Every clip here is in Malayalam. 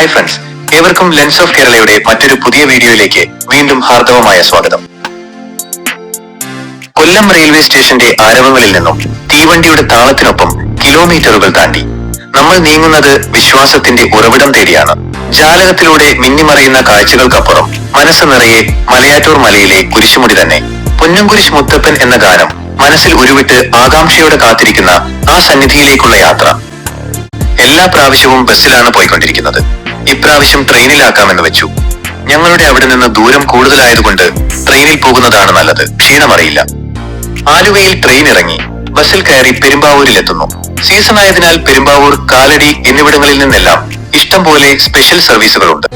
ഹായ് ഫ്രണ്ട്സ്, ഏവർക്കും ലെൻസ് ഓഫ് കേരളയുടെ മറ്റൊരു പുതിയ വീഡിയോയിലേക്ക് വീണ്ടും ഹാർദവമായ സ്വാഗതം. കൊല്ലം റെയിൽവേ സ്റ്റേഷന്റെ ആരവങ്ങളിൽ നിന്നും തീവണ്ടിയുടെ താളത്തിനൊപ്പം കിലോമീറ്ററുകൾ താണ്ടി നമ്മൾ നീങ്ങുന്നത് വിശ്വാസത്തിന്റെ ഉറവിടം തേടിയാണ്. ജാലകത്തിലൂടെ മിന്നിമറയുന്ന കാഴ്ചകൾക്കപ്പുറം മനസ്സ് നിറയെ മലയാറ്റൂർ മലയിലെ കുരിശുമുടി തന്നെ. പൊന്നുംകുരിശ് മുത്തപ്പൻ എന്ന ഗാനം മനസ്സിൽ ഉരുവിട്ട് ആകാംക്ഷയോടെ കാത്തിരിക്കുന്ന ആ സന്നിധിയിലേക്കുള്ള യാത്ര. എല്ലാ പ്രാവശ്യവും ബസ്സിലാണ് പോയിക്കൊണ്ടിരിക്കുന്നത്. ഇപ്രാവശ്യം ട്രെയിനിലാക്കാമെന്ന് വെച്ചു. ഞങ്ങളുടെ അവിടെ നിന്ന് ദൂരം കൂടുതലായതുകൊണ്ട് ട്രെയിനിൽ പോകുന്നതാണ് നല്ലത്, ക്ഷീണമറിയില്ല. ആലുവയിൽ ട്രെയിൻ ഇറങ്ങി ബസ്സിൽ കയറി പെരുമ്പാവൂരിലെത്തുന്നു. സീസൺ ആയതിനാൽ പെരുമ്പാവൂർ, കാലടി എന്നിവിടങ്ങളിൽ നിന്നെല്ലാം ഇഷ്ടം പോലെ സ്പെഷ്യൽ സർവീസുകളുണ്ട്.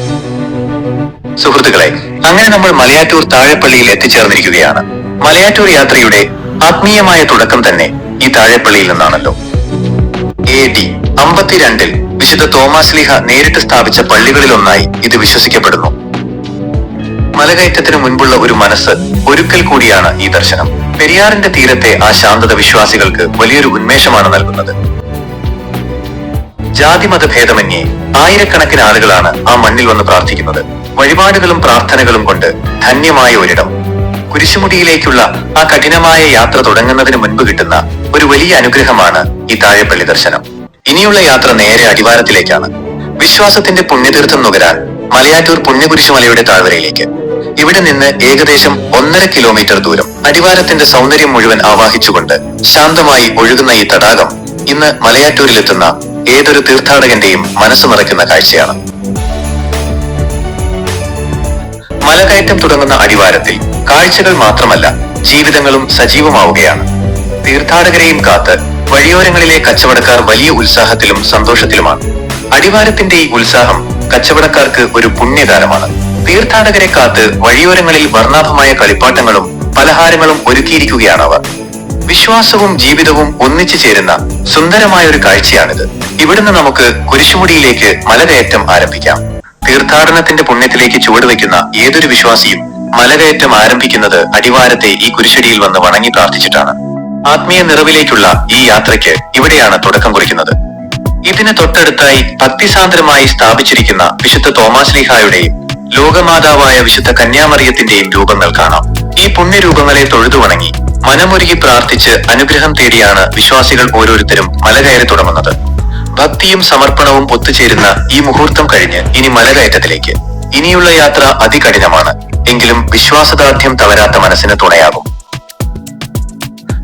സുഹൃത്തുക്കളെ, അങ്ങനെ നമ്മൾ മലയാറ്റൂർ താഴെപ്പള്ളിയിൽ എത്തിച്ചേർന്നിരിക്കുകയാണ്. മലയാറ്റൂർ യാത്രയുടെ ആത്മീയമായ തുടക്കം തന്നെ ഈ താഴെപ്പള്ളിയിൽ നിന്നാണല്ലോ. AD 52 വിശുദ്ധ തോമാശ്ലീഹ നേരിട്ട് സ്ഥാപിച്ച പള്ളികളിലൊന്നായി ഇത് വിശ്വസിക്കപ്പെടുന്നു. മലകയറ്റത്തിന് മുൻപുള്ള ഒരു മനസ്സ് ഒരുക്കൽ കൂടിയാണ് ഈ ദർശനം. പെരിയാറിന്റെ തീരത്തെ ആ ശാന്തത വിശ്വാസികൾക്ക് വലിയൊരു ഉന്മേഷമാണ് നൽകുന്നത്. ജാതിമത ഭേദമന്യേ ആയിരക്കണക്കിന് ആളുകളാണ് ആ മണ്ണിൽ വന്ന് പ്രാർത്ഥിക്കുന്നത്. വഴിപാടുകളും പ്രാർത്ഥനകളും കൊണ്ട് ധന്യമായ ഒരിടം. കുരിശുമുടിയിലേക്കുള്ള ആ കഠിനമായ യാത്ര തുടങ്ങുന്നതിന് മുൻപ് കിട്ടുന്ന ഒരു വലിയ അനുഗ്രഹമാണ് ഈ താഴെപ്പള്ളി ദർശനം. ഇനിയുള്ള യാത്ര നേരെ അടിവാരത്തിലേക്കാണ്. വിശ്വാസത്തിന്റെ പുണ്യതീർത്ഥം നുകരാൻ മലയാറ്റൂർ പുണ്യകുരിശുമലയുടെ താഴ്വരയിലേക്ക്. ഇവിടെ നിന്ന് ഏകദേശം 1.5 കിലോമീറ്റർ ദൂരം. അടിവാരത്തിന്റെ സൗന്ദര്യം മുഴുവൻ ആവാഹിച്ചുകൊണ്ട് ശാന്തമായി ഒഴുകുന്ന ഈ തടാകം ഇന്ന് മലയാറ്റൂരിലെത്തുന്ന ഏതൊരു തീർത്ഥാടകന്റെയും മനസ്സ് നിറയ്ക്കുന്ന കാഴ്ചയാണ്. മലകയറ്റം തുടങ്ങുന്ന അടിവാരത്തിൽ കാഴ്ചകൾ മാത്രമല്ല, ജീവിതങ്ങളും സജീവമാവുകയാണ്. തീർത്ഥാടകരെയും കാത്ത് വഴിയോരങ്ങളിലെ കച്ചവടക്കാർ വലിയ ഉത്സാഹത്തിലും സന്തോഷത്തിലുമാണ്. അടിവാരത്തിന്റെ ഈ ഉത്സാഹം കച്ചവടക്കാർക്ക് ഒരു പുണ്യകാലമാണ്. തീർത്ഥാടകരെ കാത്ത് വഴിയോരങ്ങളിൽ വർണ്ണാഭമായ കളിപ്പാട്ടങ്ങളും പലഹാരങ്ങളും ഒരുക്കിയിരിക്കുകയാണ് അവർ. വിശ്വാസവും ജീവിതവും ഒന്നിച്ചു ചേരുന്ന സുന്ദരമായ ഒരു കാഴ്ചയാണിത്. ഇവിടുന്ന് നമുക്ക് കുരിശുമുടിയിലേക്ക് മലകയറ്റം ആരംഭിക്കാം. തീർത്ഥാടനത്തിന്റെ പുണ്യത്തിലേക്ക് ചുവടുവെക്കുന്ന ഏതൊരു വിശ്വാസിയും മലകയറ്റം ആരംഭിക്കുന്നത് അടിവാരത്തെ ഈ കുരിശടിയിൽ വന്ന് വണങ്ങി പ്രാർത്ഥിച്ചിട്ടാണ്. ആത്മീയ നിറവിലേക്കുള്ള ഈ യാത്രയ്ക്ക് ഇവിടെയാണ് തുടക്കം കുറിക്കുന്നത്. ഇതിന് തൊട്ടടുത്തായി ഭക്തിസാന്ദ്രമായി സ്ഥാപിച്ചിരിക്കുന്ന വിശുദ്ധ തോമാശ്ലീഹായുടെയും ലോകമാതാവായ വിശുദ്ധ കന്യാമറിയത്തിന്റെയും രൂപങ്ങൾ കാണാം. ഈ പുണ്യരൂപങ്ങളെ തൊഴുതു വണങ്ങി മനമൊരുകി പ്രാർത്ഥിച്ച് അനുഗ്രഹം തേടിയാണ് വിശ്വാസികൾ ഓരോരുത്തരും മലകയറി തുടങ്ങുന്നത്. ഭക്തിയും സമർപ്പണവും ഒത്തുചേരുന്ന ഈ മുഹൂർത്തം കഴിഞ്ഞ് ഇനി മലകയറ്റത്തിലേക്ക്. ഇനിയുള്ള യാത്ര അതികഠിനമാണ്, എങ്കിലും വിശ്വാസദാർഢ്യം തവരാത്ത മനസ്സിന് തുണയാകും.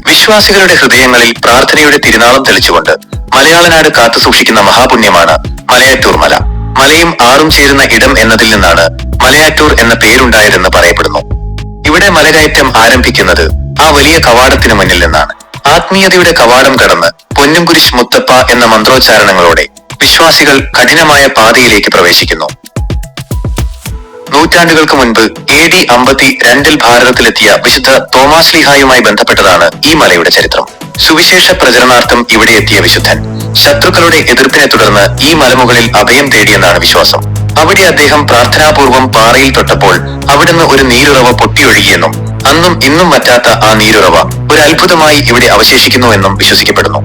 വിശ്വാസികളുടെ ഹൃദയങ്ങളിൽ പ്രാർത്ഥനയുടെ തിരുനാളം തെളിച്ചുകൊണ്ട് മലയാളനാട് കാത്തു സൂക്ഷിക്കുന്ന മഹാപുണ്യമാണ് മലയാറ്റൂർ മല. മലയും ആറും ചേരുന്ന ഇടം എന്നതിൽ നിന്നാണ് മലയാറ്റൂർ എന്ന പേരുണ്ടായതെന്ന് പറയപ്പെടുന്നു. ഇവിടെ മലകയറ്റം ആരംഭിക്കുന്നത് ആ വലിയ കവാടത്തിന് മുന്നിൽ നിന്നാണ്. ആത്മീയതയുടെ കവാടം കടന്ന് പൊന്നുംകുരിശ് മുത്തപ്പ എന്ന മന്ത്രോച്ചാരണങ്ങളോടെ വിശ്വാസികൾ കഠിനമായ പാതയിലേക്ക് പ്രവേശിക്കുന്നു. നൂറ്റാണ്ടുകൾക്ക് മുൻപ് AD 52 ഭാരതത്തിലെത്തിയ വിശുദ്ധ തോമാശ്ലീഹായുമായി ബന്ധപ്പെട്ടതാണ് ഈ മലയുടെ ചരിത്രം. സുവിശേഷ പ്രചരണാർത്ഥം ഇവിടെ എത്തിയ വിശുദ്ധൻ ശത്രുക്കളുടെ എതിർപ്പിനെ തുടർന്ന് ഈ മലമുകളിൽ അഭയം തേടിയെന്നാണ് വിശ്വാസം. അവിടെ അദ്ദേഹം പ്രാർത്ഥനാപൂർവം പാറയിൽ തൊട്ടപ്പോൾ അവിടുന്ന് ഒരു നീരുറവ പൊട്ടിയൊഴുകിയെന്നും അന്നും ഇന്നും വറ്റാത്ത ആ നീരുറവ ഒരു അത്ഭുതമായി ഇവിടെ അവശേഷിക്കുന്നുവെന്നും വിശ്വസിക്കപ്പെടുന്നു.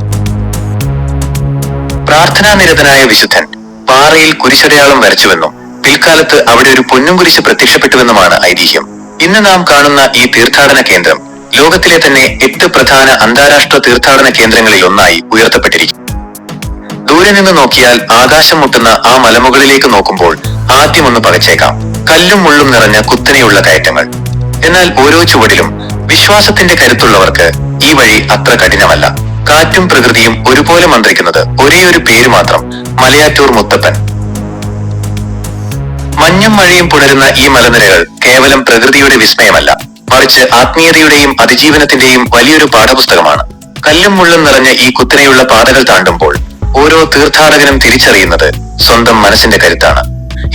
പ്രാർത്ഥനാനിരതനായ വിശുദ്ധൻ പാറയിൽ കുരിശടയാളം വരച്ചുവെന്നും പിൽക്കാലത്ത് അവിടെ ഒരു പൊന്നുംകുരിശ് പ്രത്യക്ഷപ്പെട്ടുവെന്നുമാണ് ഐതിഹ്യം. ഇന്ന് നാം കാണുന്ന ഈ തീർത്ഥാടന കേന്ദ്രം ലോകത്തിലെ തന്നെ 8 പ്രധാന അന്താരാഷ്ട്ര തീർത്ഥാടന കേന്ദ്രങ്ങളിൽ ഒന്നായി ഉയർത്തപ്പെട്ടിരിക്കും. ദൂരെ നിന്ന് നോക്കിയാൽ ആകാശം മുട്ടുന്ന ആ മലമുകളിലേക്ക് നോക്കുമ്പോൾ ആദ്യം ഒന്ന് പകച്ചേക്കാം. കല്ലും മുള്ളും നിറഞ്ഞ കുത്തനെയുള്ള കയറ്റങ്ങൾ. എന്നാൽ ഓരോ ചുവടിലും വിശ്വാസത്തിന്റെ കരുത്തുള്ളവർക്ക് ഈ വഴി അത്ര കഠിനമല്ല. കാറ്റും പ്രകൃതിയും ഒരുപോലെ മന്ത്രിക്കുന്നത് ഒരേ ഒരു പേര് മാത്രം, മലയാറ്റൂർ മുത്തപ്പൻ. മഞ്ഞും മഴയും പുണരുന്ന ഈ മലനിരകൾ കേവലം പ്രകൃതിയുടെ വിസ്മയമല്ല, മറിച്ച് ആത്മീയതയുടെയും അതിജീവനത്തിന്റെയും വലിയൊരു പാഠപുസ്തകമാണ്. കല്ലും മുള്ളും നിറഞ്ഞ ഈ കുത്തനെയുള്ള പാതകൾ താണ്ടുമ്പോൾ ഓരോ തീർത്ഥാടകനും തിരിച്ചറിയുന്നത് സ്വന്തം മനസ്സിന്റെ കരുത്താണ്.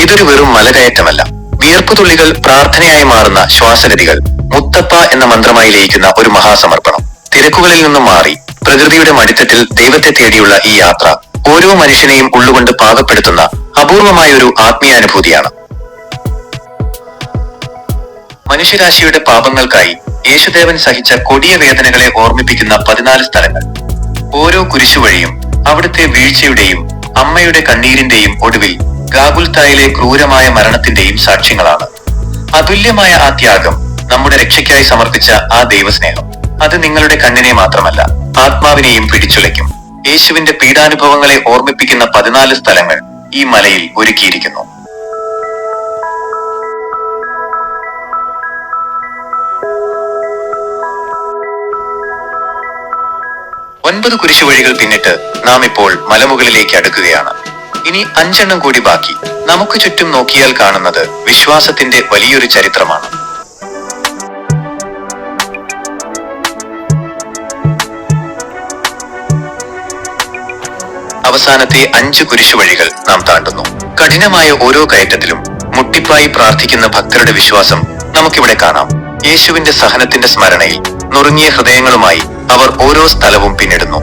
ഇതൊരു വെറും മലകയറ്റമല്ല, വിയർപ്പുതുള്ളികൾ പ്രാർത്ഥനയായി മാറുന്ന ശ്വാസഗതികൾ, മുത്തപ്പ എന്ന മന്ത്രമായി ലയിക്കുന്ന ഒരു മഹാസമർപ്പണം. തിരക്കുകളിൽ നിന്നും മാറി പ്രകൃതിയുടെ മടിത്തട്ടിൽ ദൈവത്തെ തേടിയുള്ള ഈ യാത്ര ഓരോ മനുഷ്യനെയും ഉള്ളുകൊണ്ട് പാകപ്പെടുത്തുന്ന അപൂർവമായൊരു ആത്മീയാനുഭൂതിയാണ്. മനുഷ്യരാശിയുടെ പാപങ്ങൾക്കായി യേശുദേവൻ സഹിച്ച കൊടിയ വേദനകളെ ഓർമ്മിപ്പിക്കുന്ന 14 സ്ഥലങ്ങൾ. ഓരോ കുരിശുവഴിയും അവിടുത്തെ വീഴ്ചയുടെയും അമ്മയുടെ കണ്ണീരിന്റെയും ഒടുവിൽ ഗാഗുൽത്തായിലെ ക്രൂരമായ മരണത്തിന്റെയും സാക്ഷ്യങ്ങളാണ്. അതുല്യമായ ആ ത്യാഗം, നമ്മുടെ രക്ഷയ്ക്കായി സമർപ്പിച്ച ആ ദൈവസ്നേഹം, അത് നിങ്ങളുടെ കണ്ണിനെ മാത്രമല്ല ആത്മാവിനെയും പിടിച്ചുലയ്ക്കും. യേശുവിന്റെ പീഡാനുഭവങ്ങളെ ഓർമ്മിപ്പിക്കുന്ന 14 സ്ഥലങ്ങൾ ഈ മലയിൽ ഒരുക്കിയിരിക്കുന്നു. 9 കുരിശുവഴികൾ പിന്നിട്ട് നാം ഇപ്പോൾ മലമുകളിലേക്ക് അടുക്കുകയാണ്. ഇനി 5 കൂടി ബാക്കി. നമുക്ക് ചുറ്റും നോക്കിയാൽ കാണുന്നത് വിശ്വാസത്തിന്റെ വലിയൊരു ചരിത്രമാണ്. അവസാനത്തെ 5 കുരിശുവഴികൾ നാം താണ്ടുന്നു. കഠിനമായ ഓരോ കയറ്റത്തിലും മുട്ടിപ്പായി പ്രാർത്ഥിക്കുന്ന ഭക്തരുടെ വിശ്വാസം നമുക്കിവിടെ കാണാം. യേശുവിന്റെ സഹനത്തിന്റെ സ്മരണയിൽ നുറുങ്ങിയ ഹൃദയങ്ങളുമായി അവർ ഓരോ സ്ഥലവും പിന്നിടുന്നു.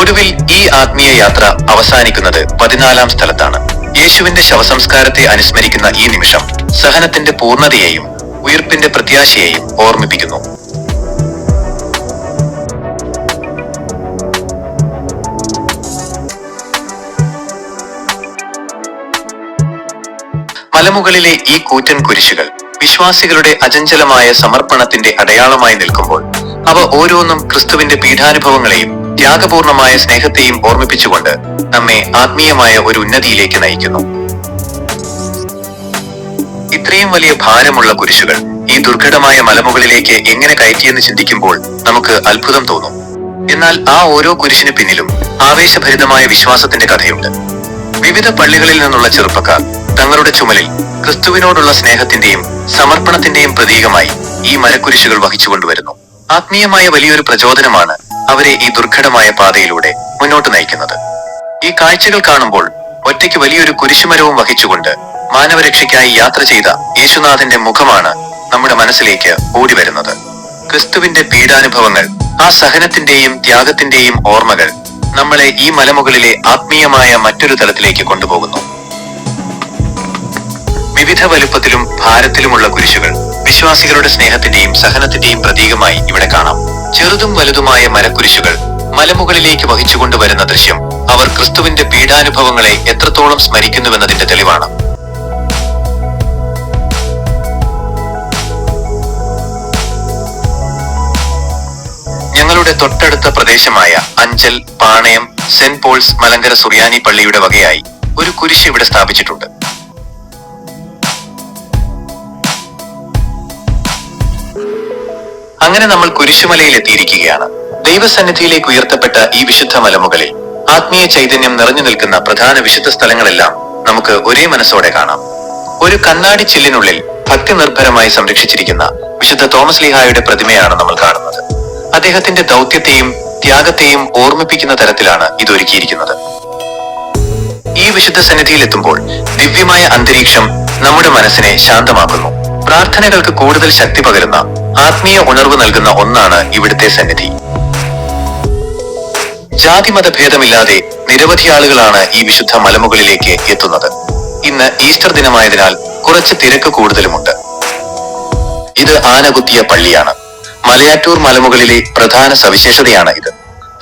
ഒടുവിൽ ഈ ആത്മീയ യാത്ര അവസാനിക്കുന്നത് 14-ാം സ്ഥലത്താണ്. യേശുവിന്റെ ശവസംസ്കാരത്തെ അനുസ്മരിക്കുന്ന ഈ നിമിഷം സഹനത്തിന്റെ പൂർണ്ണതയെയും ഉയിർപ്പിന്റെ പ്രത്യാശയെയും ഓർമ്മിപ്പിക്കുന്നു. മലമുകളിലെ ഈ കൂറ്റൻ കുരിശുകൾ വിശ്വാസികളുടെ അചഞ്ചലമായ സമർപ്പണത്തിന്റെ അടയാളമായി നിൽക്കുമ്പോൾ അവ ഓരോന്നും ക്രിസ്തുവിന്റെ പീഡാനുഭവങ്ങളെയും ത്യാഗപൂർണമായ സ്നേഹത്തെയും ഓർമ്മിപ്പിച്ചുകൊണ്ട് നമ്മെ ആത്മീയമായ ഒരു ഉന്നതിയിലേക്ക് നയിക്കുന്നു. ഇത്രയും വലിയ ഭാരമുള്ള കുരിശുകൾ ഈ ദുർഘടമായ മലമുകളിലേക്ക് എങ്ങനെ കയറ്റിയെന്ന് ചിന്തിക്കുമ്പോൾ നമുക്ക് അത്ഭുതം തോന്നും. എന്നാൽ ആ ഓരോ കുരിശിന് പിന്നിലും ആവേശഭരിതമായ വിശ്വാസത്തിന്റെ കഥയുണ്ട്. വിവിധ പള്ളികളിൽ നിന്നുള്ള ചെറുപ്പക്കാർ തങ്ങളുടെ ചുമലിൽ ക്രിസ്തുവിനോടുള്ള സ്നേഹത്തിന്റെയും സമർപ്പണത്തിന്റെയും പ്രതീകമായി ഈ മരക്കുരിശുകൾ വഹിച്ചുകൊണ്ടുവരുന്നു. ആത്മീയമായ വലിയൊരു പ്രചോദനമാണ് അവരെ ഈ ദുർഘടമായ പാതയിലൂടെ മുന്നോട്ട് നയിക്കുന്നത്. ഈ കാഴ്ചകൾ കാണുമ്പോൾ ഒറ്റയ്ക്ക് വലിയൊരു കുരിശുമരവും വഹിച്ചുകൊണ്ട് മാനവരക്ഷയ്ക്കായി യാത്ര ചെയ്ത യേശുനാഥന്റെ മുഖമാണ് നമ്മുടെ മനസ്സിലേക്ക് ഓടി വരുന്നത്. ക്രിസ്തുവിന്റെ പീഡാനുഭവങ്ങൾ, ആ സഹനത്തിന്റെയും ത്യാഗത്തിന്റെയും ഓർമ്മകൾ നമ്മളെ ഈ മലമുകളിലെ ആത്മീയമായ മറ്റൊരു തലത്തിലേക്ക് കൊണ്ടുപോകുന്നു. വിവിധ വലുപ്പത്തിലും ഭാരത്തിലുമുള്ള കുരിശുകൾ വിശ്വാസികളുടെ സ്നേഹത്തിന്റെയും സഹനത്തിന്റെയും പ്രതീകമായി ഇവിടെ കാണാം. ചെറുതും വലുതുമായ മരക്കുരിശുകൾ മലമുകളിലേക്ക് വഹിച്ചുകൊണ്ടുവരുന്ന ദൃശ്യം അവർ ക്രിസ്തുവിന്റെ പീഡാനുഭവങ്ങളെ എത്രത്തോളം സ്മരിക്കുന്നുവെന്നതിന്റെ തെളിവാണ്. ഞങ്ങളുടെ തൊട്ടടുത്ത പ്രദേശമായ അഞ്ചൽ, പാണയം, സെന്റ് പോൾസ് മലങ്കര സുറിയാനി പള്ളിയുടെ വകയായി ഒരു കുരിശ് ഇവിടെ സ്ഥാപിച്ചിട്ടുണ്ട്. അങ്ങനെ നമ്മൾ കുരിശുമലയിൽ എത്തിയിരിക്കുകയാണ്. ദൈവസന്നിധിയിലേക്ക് ഉയർത്തപ്പെട്ട ഈ വിശുദ്ധ മലമുകളിൽ ആത്മീയ ചൈതന്യം നിറഞ്ഞു നിൽക്കുന്ന പ്രധാന വിശുദ്ധ സ്ഥലങ്ങളെല്ലാം നമുക്ക് ഒരേ മനസ്സോടെ കാണാം. ഒരു കണ്ണാടി ചില്ലിനുള്ളിൽ ഭക്തി നിർഭരമായി സംരക്ഷിച്ചിരിക്കുന്ന വിശുദ്ധ തോമസ് ലീഹായുടെ പ്രതിമയാണ് നമ്മൾ കാണുന്നത്. അദ്ദേഹത്തിന്റെ ദൗത്യത്തെയും ത്യാഗത്തെയും ഓർമ്മിപ്പിക്കുന്ന തരത്തിലാണ് ഇതൊരുക്കിയിരിക്കുന്നത്. ഈ വിശുദ്ധ സന്നിധിയിൽ എത്തുമ്പോൾ ദിവ്യമായ അന്തരീക്ഷം നമ്മുടെ മനസ്സിനെ ശാന്തമാക്കുന്നു. പ്രാർത്ഥനകൾക്ക് കൂടുതൽ ശക്തി പകരുന്ന, ആത്മീയ ഉണർവ് നൽകുന്ന ഒന്നാണ് ഇവിടുത്തെ സന്നിധി. ജാതിമത ഭേദമില്ലാതെ നിരവധി ആളുകളാണ് ഈ വിശുദ്ധ മലമുകളിലേക്ക് എത്തുന്നത്. ഇന്ന് ഈസ്റ്റർ ദിനമായതിനാൽ കുറച്ച് തിരക്ക് കൂടുതലുമുണ്ട്. ഇത് ആനകുത്തിയ പള്ളിയാണ്. മലയാറ്റൂർ മലമുകളിലെ പ്രധാന സവിശേഷതയാണ് ഇത്.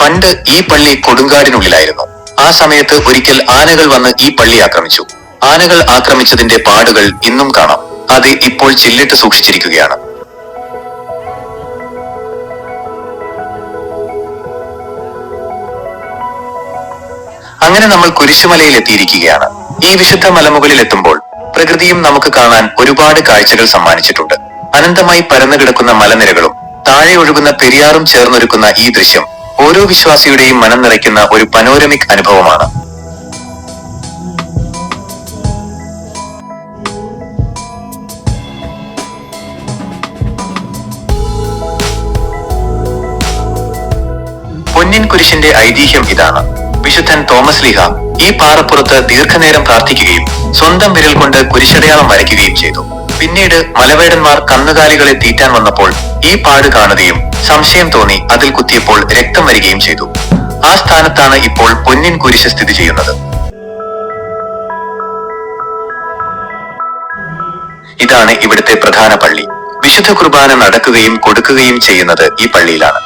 പണ്ട് ഈ പള്ളി കൊടുങ്കാടിനുള്ളിലായിരുന്നു. ആ സമയത്ത് ഒരിക്കൽ ആനകൾ വന്ന് ഈ പള്ളി ആക്രമിച്ചു. ആനകൾ ആക്രമിച്ചതിന്റെ പാടുകൾ ഇന്നും കാണാം. അത് ഇപ്പോൾ ചില്ലിട്ട് സൂക്ഷിച്ചിരിക്കുകയാണ്. അങ്ങനെ നമ്മൾ കുരിശുമലയിൽ എത്തിയിരിക്കുകയാണ്. ഈ വിശുദ്ധ മലമുകളിൽ എത്തുമ്പോൾ പ്രകൃതിയും നമുക്ക് കാണാൻ ഒരുപാട് കാഴ്ചകൾ സമ്മാനിച്ചിട്ടുണ്ട്. അനന്തമായി പരന്നു കിടക്കുന്ന മലനിരകളും താഴെ ഒഴുകുന്ന പെരിയാറും ചേർന്നൊരുക്കുന്ന ഈ ദൃശ്യം ഓരോ വിശ്വാസിയുടെയും മനം നിറയ്ക്കുന്ന ഒരു പനോരമിക് അനുഭവമാണ്. പൊന്നിൻ കുരിശിന്റെ ഐതിഹ്യം ഇതാണ്. വിശുദ്ധൻ തോമസ് ലീഹ ഈ പാറപ്പുറത്ത് ദീർഘനേരം പ്രാർത്ഥിക്കുകയും സ്വന്തം വിരൽ കൊണ്ട് കുരിശടയാളം വരയ്ക്കുകയും ചെയ്തു. പിന്നീട് മലവേടന്മാർ കന്നുകാലികളെ തീറ്റാൻ വന്നപ്പോൾ ഈ പാട് കാണുകയും സംശയം തോന്നി അതിൽ കുത്തിയപ്പോൾ രക്തം വരികയും ചെയ്തു. ആ സ്ഥാനത്താണ് ഇപ്പോൾ പൊന്നിൻ കുരിശ് സ്ഥിതി ചെയ്യുന്നത്. ഇതാണ് ഇവിടുത്തെ പ്രധാന പള്ളി. വിശുദ്ധ കുർബാന നടക്കുകയും കൊടുക്കുകയും ചെയ്യുന്നത് ഈ പള്ളിയിലാണ്.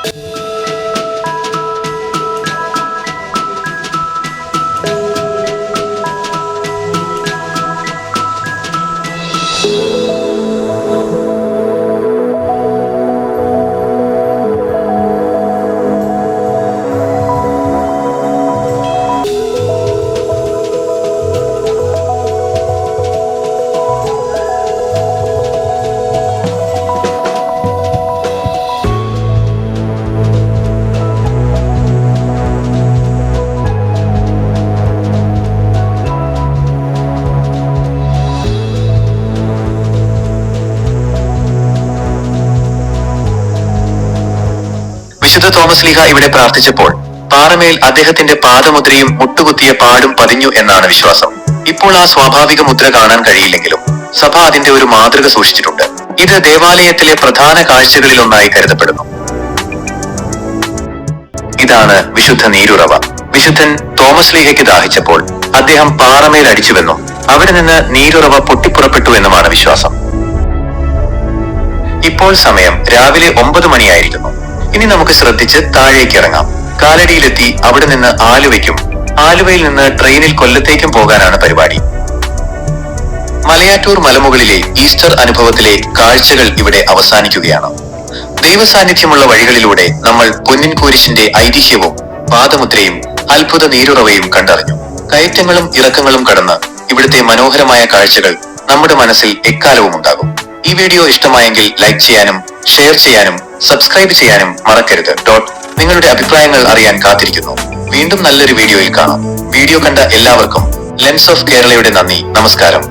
വിശുദ്ധ തോമസ് ലീഹ ഇവിടെ പ്രാർത്ഥിച്ചപ്പോൾ പാറമേൽ അദ്ദേഹത്തിന്റെ പാദമുദ്രയും മുട്ടുകുത്തിയ പാടും പതിഞ്ഞു എന്നാണ് വിശ്വാസം. ഇപ്പോൾ ആ സ്വാഭാവിക മുദ്ര കാണാൻ കഴിയില്ലെങ്കിലും സഭ അതിന്റെ ഒരു മാതൃക സൂക്ഷിച്ചിട്ടുണ്ട്. ഇത് ദേവാലയത്തിലെ പ്രധാന കാഴ്ചകളിലൊന്നായി കരുതപ്പെടുന്നു. ഇതാണ് വിശുദ്ധ നീരുറവ. വിശുദ്ധൻ തോമസ് ലീഹയ്ക്ക് ദാഹിച്ചപ്പോൾ അദ്ദേഹം പാറമേൽ അടിച്ചുവെന്നും അവിടെ നിന്ന് നീരുറവ പൊട്ടിപ്പുറപ്പെട്ടു എന്നുമാണ് വിശ്വാസം. ഇപ്പോൾ സമയം രാവിലെ 9 മണിയായിരിക്കുന്നു. ഇനി നമുക്ക് ശ്രദ്ധിച്ച് താഴേക്ക് ഇറങ്ങാം. കാലടിയിലെത്തി അവിടെ നിന്ന് ആലുവയ്ക്കും ആലുവയിൽ നിന്ന് ട്രെയിനിൽ കൊല്ലത്തേക്കും പോകാനാണ് പരിപാടി. മലയാറ്റൂർ മലമുകളിലെ ഈസ്റ്റർ അനുഭവത്തിലെ കാഴ്ചകൾ ഇവിടെ അവസാനിക്കുകയാണ്. ദൈവസാന്നിധ്യമുള്ള വഴികളിലൂടെ നമ്മൾ പൊന്നിൻ കുരിശിന്റെ ഐതിഹ്യവും പാദമുദ്രയും അത്ഭുത നീരുറവയും കണ്ടറിഞ്ഞു. കയറ്റങ്ങളും ഇറക്കങ്ങളും കടന്ന് ഇവിടുത്തെ മനോഹരമായ കാഴ്ചകൾ നമ്മുടെ മനസ്സിൽ എക്കാലവും ഉണ്ടാകും. ഈ വീഡിയോ ഇഷ്ടമായെങ്കിൽ ലൈക്ക് ചെയ്യാനും ഷെയർ ചെയ്യാനും സബ്സ്ക്രൈബ് ചെയ്യാനും മറക്കരുത്. നിങ്ങളുടെ അഭിപ്രായങ്ങൾ അറിയാൻ കാത്തിരിക്കുന്നു. വീണ്ടും നല്ലൊരു വീഡിയോയിൽ കാണാം. വീഡിയോ കണ്ട എല്ലാവർക്കും ലെൻസ് ഓഫ് കേരളയുടെ നന്ദി. നമസ്കാരം.